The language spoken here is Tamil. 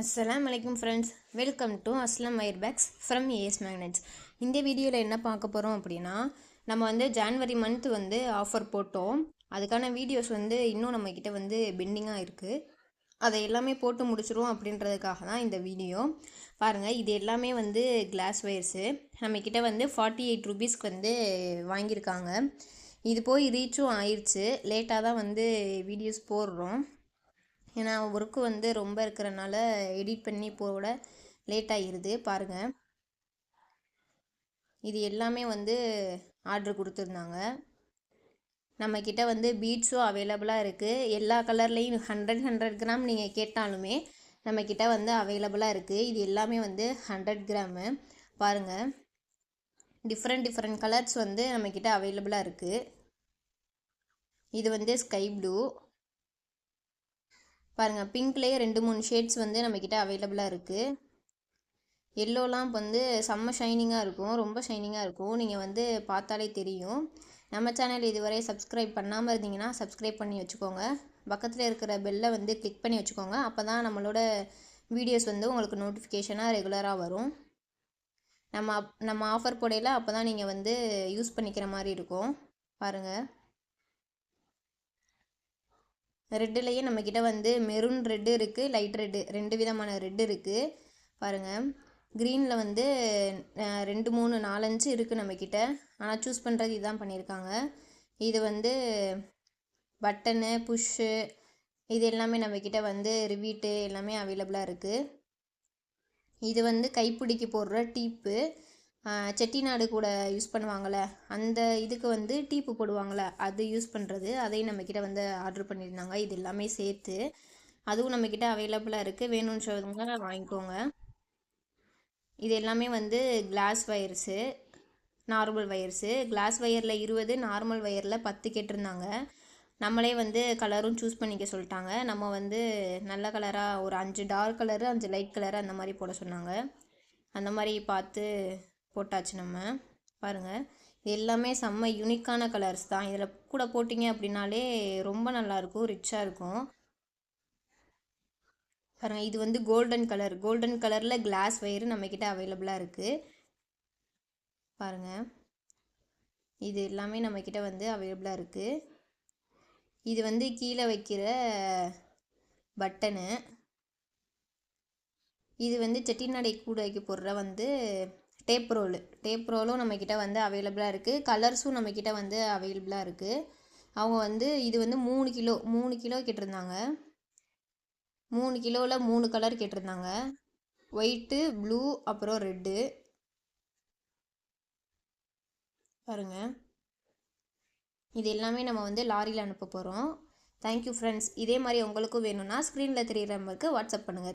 அஸ்ஸலாமு அலைக்கும் friends, welcome to Aslam wire bags from AS magnets. இந்த வீடியோவில் என்ன பார்க்க போகிறோம் அப்படின்னா, நம்ம ஜான்வரி மந்த் ஆஃபர் போட்டோம். அதுக்கான வீடியோஸ் இன்னும் நம்மக்கிட்ட பெண்டிங்காக இருக்குது. அதை எல்லாமே போட்டு முடிச்சிரும் அப்படின்றதுக்காக தான் இந்த வீடியோ. பாருங்கள், இது எல்லாமே கிளாஸ் வயர்ஸு. நம்மக்கிட்ட 48 ரூபீஸ்க்கு வாங்கியிருக்காங்க. இது போய் ரீச்சும் ஆயிடுச்சு. லேட்டாக தான் வீடியோஸ் போடுறோம். ஏன்னா ஒர்க்கு ரொம்ப இருக்கிறனால எடிட் பண்ணி போட லேட் ஆகிடுது. பாருங்கள், இது எல்லாமே ஆர்டர் கொடுத்துருந்தாங்க. நம்மக்கிட்ட பீட்ஸும் அவைலபிளாக இருக்குது. எல்லா கலர்லேயும் 100 கிராம் நீங்கள் கேட்டாலுமே நம்மக்கிட்ட அவைலபிளாக இருக்குது. இது எல்லாமே 100 கிராமு. பாருங்கள், டிஃப்ரெண்ட் கலர்ஸ் நம்மக்கிட்ட அவைலபிளாக இருக்குது. இது ஸ்கை ப்ளூ. பாருங்கள், பிங்க்லேயே 2-3 ஷேட்ஸ் நம்மக்கிட்ட அவைலபிளாக இருக்குது. எல்லோலாம் செம்ம ஷைனிங்காக இருக்கும், ரொம்ப ஷைனிங்காக இருக்கும். நீங்கள் பார்த்தாலே தெரியும். நம்ம சேனல் இதுவரை சப்ஸ்கிரைப் பண்ணாமல் இருந்தீங்கன்னா சப்ஸ்கிரைப் பண்ணி வச்சுக்கோங்க. பக்கத்தில் இருக்கிற பெல்லை கிளிக் பண்ணி வச்சுக்கோங்க. அப்போ தான் நம்மளோட வீடியோஸ் உங்களுக்கு நோட்டிஃபிகேஷனாக ரெகுலராக வரும். நம்ம ஆஃபர் போடையில் அப்போ தான் நீங்கள் யூஸ் பண்ணிக்கிற மாதிரி இருக்கும். பாருங்கள், ரெட்டுலேயே நம்மக்கிட்ட மெரூன் ரெட்டு இருக்குது, லைட் ரெட்டு, 2 விதமான ரெட்டு இருக்குது. பாருங்கள், க்ரீனில் 2, 3, 4, 5 இருக்குது நம்மக்கிட்ட. ஆனால் சூஸ் பண்ணுறது இதுதான் பண்ணியிருக்காங்க. இது பட்டனு, புஷ்ஷு, இது எல்லாமே நம்மக்கிட்ட ரிவீட்டு எல்லாமே அவைலபிளாக இருக்குது. இது கைப்பிடிக்கு போடுற டீப்பு. செட்டிநாடு கூட யூஸ் பண்ணுவாங்கள்ல, அந்த இதுக்கு டீப்பு போடுவாங்கள்ல, அது யூஸ் பண்ணுறது. அதையும் நம்மக்கிட்ட ஆர்டர் பண்ணியிருந்தாங்க. இது எல்லாமே சேர்த்து அதுவும் நம்மக்கிட்ட அவைலபிளாக இருக்குது. வேணும்னு சொல்லுங்க, வாங்கிக்கோங்க. இது எல்லாமே கிளாஸ் வயர்ஸு, நார்மல் வயர்ஸு. கிளாஸ் வயரில் 20, நார்மல் வயரில் 10 கேட்டிருந்தாங்க. நம்மளே கலரும் சூஸ் பண்ணிக்க சொல்லிட்டாங்க. நம்ம நல்ல கலராக ஒரு 5 டார்க் கலரு, 5 லைட் கலரு அந்த மாதிரி போட சொன்னாங்க. அந்த மாதிரி பார்த்து போட்டாச்சு நம்ம. பாருங்கள், இது எல்லாமே செம்ம யூனிக்கான கலர்ஸ் தான். இதில் கூட போட்டிங்க அப்படின்னாலே ரொம்ப நல்லாயிருக்கும், ரிச்சாக இருக்கும். பாருங்கள், இது கோல்டன் கலர். கோல்டன் கலரில் கிளாஸ் வயரு நம்மக்கிட்ட அவைலபிளாக இருக்குது. பாருங்கள், இது எல்லாமே நம்மக்கிட்ட அவைலபிளாக இருக்குது. இது கீழே வைக்கிற பட்டனு. இது செட்டிநாடை கூடைக்கு போடுற டேப் ரோலு. டேப் ரோலும் நம்மக்கிட்ட அவைலபிளாக இருக்குது. கலர்ஸும் நம்மக்கிட்ட அவைலபிளாக இருக்குது. அவங்க இது 3 கிலோ கேட்டிருந்தாங்க. 3 கிலோவில் 3 கலர் கேட்டிருந்தாங்க. ஒயிட்டு, ப்ளூ, அப்புறம் ரெட்டு. பாருங்கள், இது எல்லாமே நம்ம லாரியில் அனுப்ப போகிறோம். Thank you friends. இதே மாதிரி உங்களுக்கும் வேணும்னா ஸ்க்ரீனில் தெரிகிற நம்பருக்கு வாட்ஸ்அப் பண்ணுங்கள்.